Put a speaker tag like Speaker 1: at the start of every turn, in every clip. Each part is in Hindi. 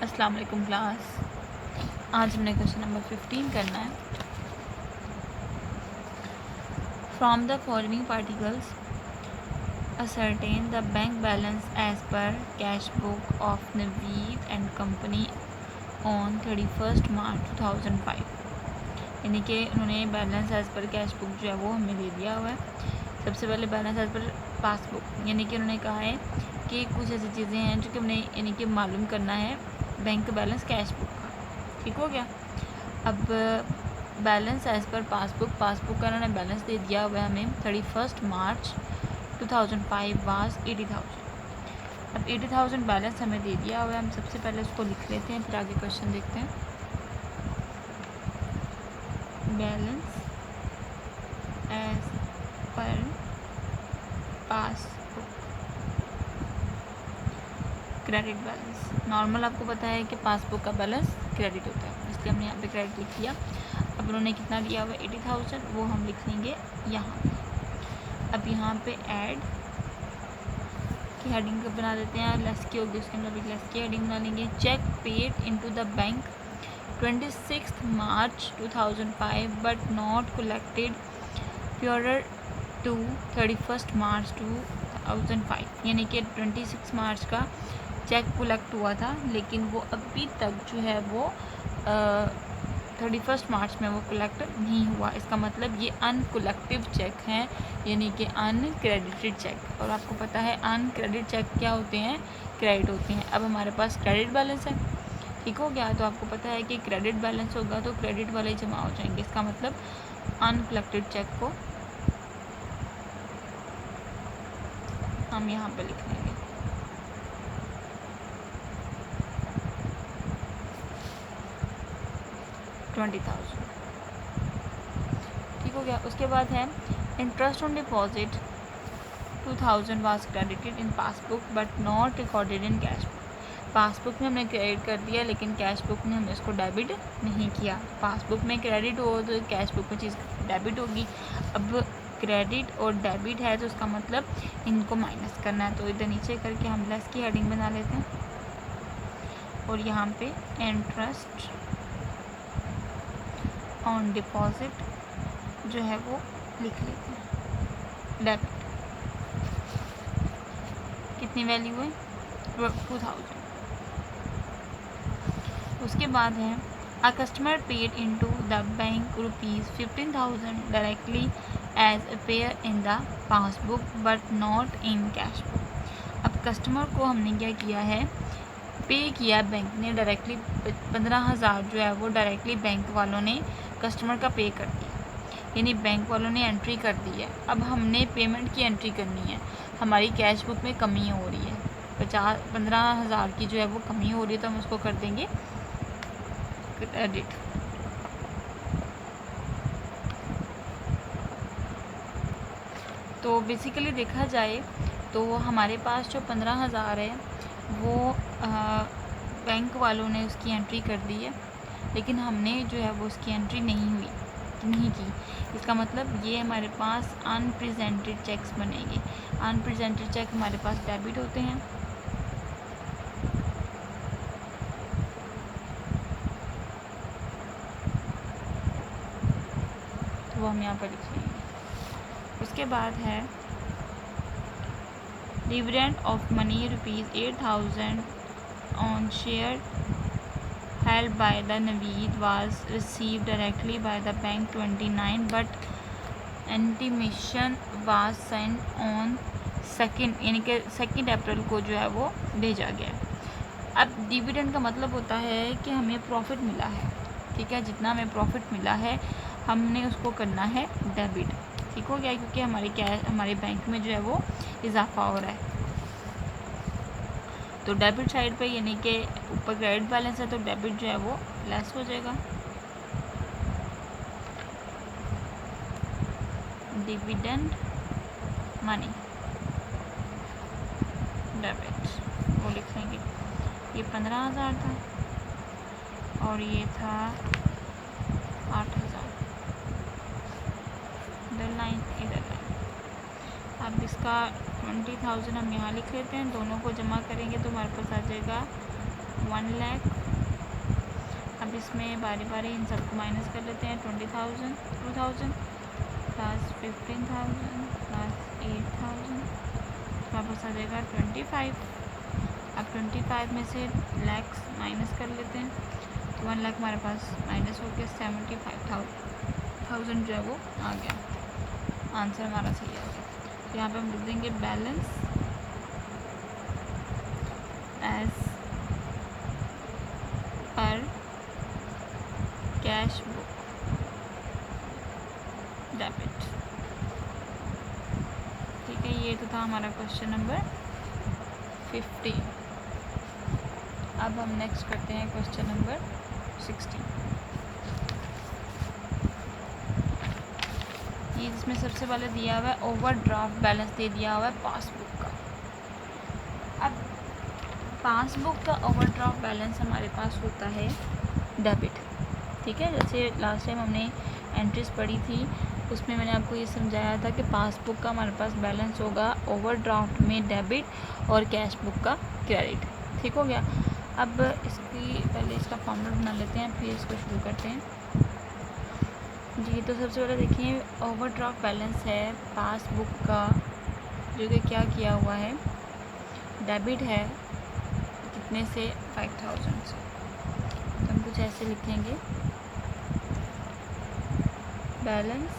Speaker 1: अस्सलाम वालेकुम क्लास। आज हमने क्वेश्चन नंबर 15 करना है। From the following particles ascertain the bank balance as per cash book of Naveed and Company on 31st March 2005। यानी कि उन्होंने balance as per cash book जो है वो हमें दे दिया हुआ है। सबसे पहले बैलेंस एज पर पासबुक, यानी कि उन्होंने कहा है कि कुछ ऐसी चीज़ें हैं जो कि हमने यानी कि मालूम करना है बैंक बैलेंस कैश बुक का। ठीक हो गया। अब बैलेंस एज पर पासबुक का उन्होंने बैलेंस दे दिया हुआ है हमें 31 मार्च 2005 वाज 80,000। अब 80,000 बैलेंस हमें दे दिया हुआ है। हम सबसे पहले उसको लिख लेते हैं, फिर आगे क्वेश्चन देखते हैं। Balance as per passbook credit balance. Normal आपको पता है कि पासबुक का बैलेंस क्रेडिट होता है, इसलिए हमने यहाँ पे क्रेडिट लिख दिया। अब उन्होंने कितना दिया हुआ है 80,000, वो हम लिख लेंगे यहाँ पे। अब यहाँ पे ऐड की हेडिंग बना देते हैं, लेस की होगी उसके अंदर भी लेस की हेडिंग बना लेंगे। Cheque paid into the bank 26 March 2005 but not collected prior to 31 March 2005। यानी कि 26 मार्च का चेक कलेक्ट हुआ था, लेकिन वो अभी तक जो है वो 31 मार्च में वो कलेक्ट नहीं हुआ। इसका मतलब ये अनकलेक्टिव चेक हैं, यानी कि अनक्रेडिटेड चेक। और आपको पता है अनक्रेडिट चेक क्या होते हैं, क्रेडिट होते हैं। अब हमारे पास क्रेडिट बैलेंस है, ठीक हो गया। तो आपको पता है कि क्रेडिट बैलेंस होगा तो क्रेडिट वाले जमा हो जाएंगे। इसका मतलब अनकलेक्टेड चेक को हम यहाँ पे लिख लेंगे। $20,000, ठीक हो गया। उसके बाद है interest on deposit 2,000 was credited in passbook but not recorded in cash book. Passbook में हमने क्रेडिट कर दिया, लेकिन कैश बुक में हमने इसको डेबिट नहीं किया। पासबुक में क्रेडिट हो तो कैश बुक में चीज़ डेबिट होगी। अब क्रेडिट और डेबिट है तो उसका मतलब इनको माइनस करना है, तो इधर नीचे करके हम लेस की हेडिंग बना लेते हैं और यहाँ पे इंटरेस्ट ऑन डिपॉजिट जो है वो लिख लेते हैं डेबिट। कितनी वैल्यू है 2,000। उसके बाद है a customer paid into the bank ₹15,000 directly as appear in the passbook but not in cash book. अब कस्टमर को हमने क्या किया है, पे किया बैंक ने डायरेक्टली 15,000 जो है वो डायरेक्टली बैंक वालों ने कस्टमर का पे कर दिया, यानी बैंक वालों ने एंट्री कर दी है। अब हमने पेमेंट की एंट्री करनी है। हमारी कैश बुक में कमी हो रही है, 15,000 की जो है वो कमी हो रही है, तो हम उसको कर देंगे क्रेडिट। तो बेसिकली देखा जाए तो हमारे पास जो 15,000 है वो बैंक वालों ने उसकी एंट्री कर दी है, लेकिन हमने जो है वो उसकी एंट्री नहीं की। इसका मतलब ये हमारे पास अनप्रेजेंटेड चेक्स बनेंगे। अनप्रेजेंटेड चेक हमारे पास डेबिट होते हैं, तो वो हम यहाँ पर लिख लेंगे। उसके बाद है dividend of money ₹8,000 on share held by the Naveed was received directly by the bank 29 but intimation was sent on 2nd, यानी कि 2 अप्रैल को जो है वो भेजा गया। अब डिविडेंड का मतलब होता है कि हमें प्रॉफिट मिला है, ठीक है। जितना हमें प्रॉफिट मिला है हमने उसको करना है डेबिट, ठीक हो गया, क्योंकि हमारे बैंक में जो है वो इजाफा हो रहा है। तो डेबिट साइड पे यानी कि ऊपर क्रेडिट बैलेंस है तो डेबिट जो है वो लेस हो जाएगा। डिविडेंड मनी डेबिट वो लिख लेंगे। ये 15,000 था और ये था 8,000। इधर लाइन इधर लाइन। अब इसका 20,000 हम यहाँ लिख लेते हैं, दोनों को जमा करेंगे तो हमारे पास आ जाएगा 1 लाख। अब इसमें बारी बारी इन सबको माइनस कर लेते हैं। 20,000 2,000 प्लस 15,000 प्लस 8,000, वापस आ जाएगा 25। अब 25 में से लैक्स माइनस कर लेते हैं तो 1 लाख हमारे पास माइनस हो गया। 75,000 जो है वो आ गया। आंसर हमारा सही आ गया। तो यहाँ पे हम लिख देंगे balance as per cash book debit. ठीक है, ये तो था हमारा क्वेश्चन नंबर 15। अब हम नेक्स्ट करते हैं क्वेश्चन नंबर 16। ये जिसमें सबसे पहले दिया हुआ है ओवरड्राफ्ट बैलेंस दे दिया हुआ है पासबुक का। अब पासबुक का ओवरड्राफ्ट बैलेंस हमारे पास होता है डेबिट। ठीक है, जैसे लास्ट टाइम हमने एंट्रीज पढ़ी थी उसमें मैंने आपको ये समझाया था कि पासबुक का हमारे पास बैलेंस होगा ओवरड्राफ्ट में डेबिट और कैश बुक का क्रेडिट। ठीक हो गया। अब इसकी पहले इसका फॉर्मूला बना लेते हैं फिर इसको शुरू करते हैं जी। तो सबसे पहले देखिए ओवरड्राफ्ट बैलेंस है पासबुक का जो कि क्या किया हुआ है, डेबिट है कितने से 5,000 से। तो हम कुछ ऐसे लिखेंगे balance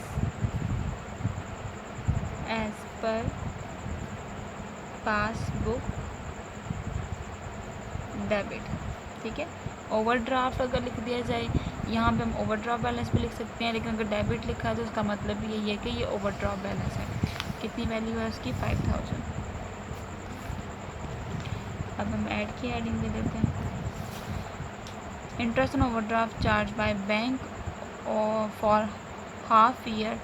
Speaker 1: as per passbook debit. ठीक है, ओवरड्राफ्ट अगर लिख दिया जाए यहाँ पे हम ओवरड्राफ्ट बैलेंस भी लिख सकते हैं, लेकिन अगर डेबिट लिखा है तो उसका मतलब यही है कि ये ओवरड्राफ्ट बैलेंस है। कितनी वैल्यू है उसकी 5,000। अब हम ऐड की एडिंग दे देते हैं। Interest on overdraft charge by bank for half year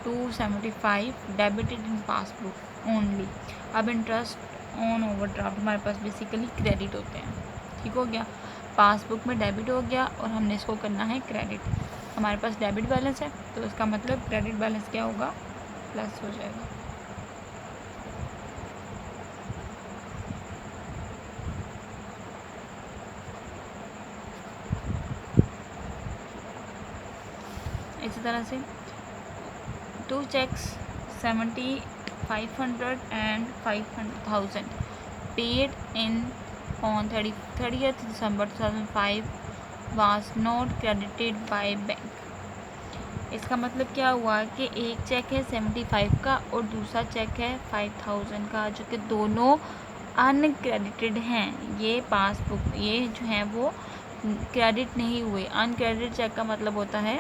Speaker 1: 275 debited in passbook only. अब इंटरेस्ट ऑन ओवरड्राफ्ट हमारे पास बेसिकली क्रेडिट होते हैं। ठीक हो गया, पासबुक में डेबिट हो गया और हमने इसको करना है क्रेडिट। हमारे पास डेबिट बैलेंस है तो इसका मतलब क्रेडिट बैलेंस क्या होगा, प्लस हो जाएगा। इसी तरह से 2 checks 7,500 and 500,000 paid in on 30th December 2005 was not credited by bank। इसका मतलब क्या हुआ कि एक चेक है 75 का और दूसरा चेक है 5,000 का, जो कि दोनों अनक्रेडिटेड हैं। ये पासबुक ये जो हैं वो क्रेडिट नहीं हुए। अनक्रेडिटेड चेक का मतलब होता है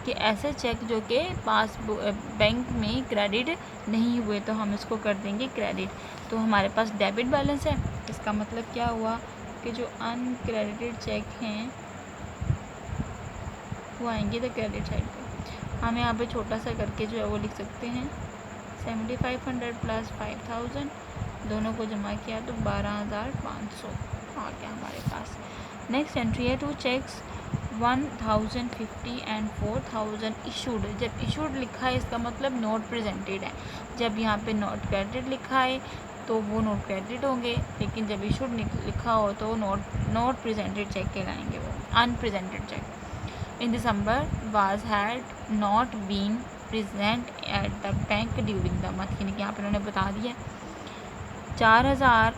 Speaker 1: कि ऐसे चेक जो कि पासबुक बैंक में क्रेडिट नहीं हुए, तो हम इसको कर देंगे क्रेडिट। तो हमारे पास डेबिट बैलेंस है, इसका मतलब क्या हुआ कि जो अनक्रेडिटेड चेक हैं वो आएंगे तो क्रेडिट साइड पे। हम यहाँ पे छोटा सा करके जो है वो लिख सकते हैं 7,500 प्लस 5,000 दोनों को जमा किया तो 12,500 आ गया हमारे पास। नेक्स्ट एंट्री है 2 चेक्स 1,050 एंड 4,000 इशूड। जब इशूड लिखा है इसका मतलब नोट प्रेजेंटेड है। जब यहाँ पे नोट क्रेडिट लिखा है तो वो नोट क्रेडिट होंगे, लेकिन जब इशूड लिखा हो तो नोट प्रेजेंटेड चेक कहलाएंगे, वो unpresented cheque. In December was had not been present at the bank during the month. यानी कि यहाँ पर उन्होंने बता दिया 4,000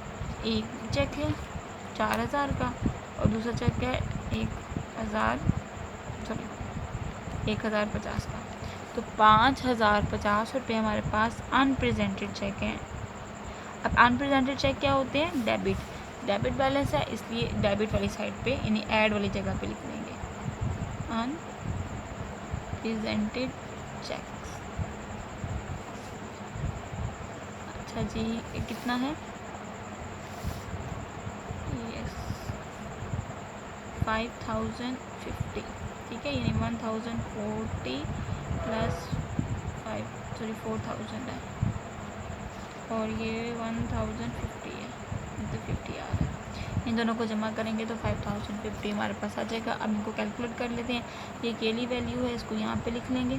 Speaker 1: एक चेक है 4,000 का और दूसरा चेक है 1,050 का। तो 5,050 रुपये हमारे पास अनप्रेजेंटेड चेक हैं। अब अनप्रेजेंटेड चेक क्या होते हैं, डेबिट बैलेंस है, इसलिए डेबिट वाली साइड पे यानी ऐड वाली जगह पे लिख देंगे अनप्रेजेंटेड चेक्स। अच्छा जी, कितना है, 5,050। ठीक है, यानी 1,040 प्लस 4,000 है और ये 1,050 है, तो 50 आ रहा है। इन दोनों को जमा करेंगे तो 5,050 हमारे पास आ जाएगा। अब इनको कैलकुलेट कर लेते हैं। ये अकेली वैल्यू है, इसको यहाँ पे लिख लेंगे।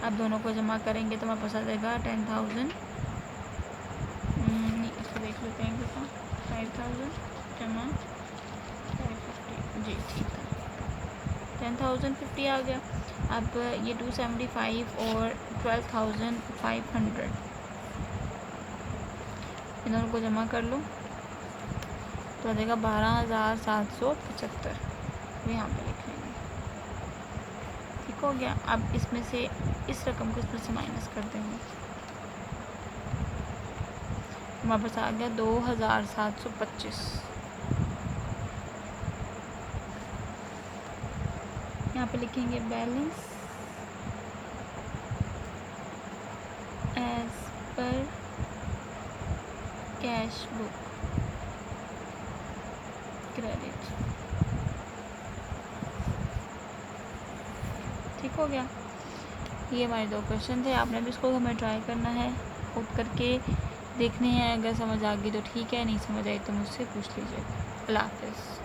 Speaker 1: अब दोनों को जमा करेंगे तो हमारे पास आ जाएगा 10,000। इसको देख लेते हैं कितना, 5,000 जमा 11,050 आ गया। अब ये 275 और 12,500 इन दोनों को जमा कर लो तो आ जाएगा 12,775। यहाँ पे लिख लेंगे। ठीक हो गया। अब इसमें से इस रकम को इसमें से माइनस कर देंगे। हमारे पास आ गया 2,725। यहाँ पे लिखेंगे balance as per cash book credit. ठीक हो गया। ये हमारे 2 क्वेश्चन थे। आपने भी इसको हमें ट्राई करना है, खुद करके देखने हैं। अगर समझ आ गई तो ठीक है, नहीं समझ आई तो मुझसे पूछ लीजिए। अल्लाह हाफ़िज़।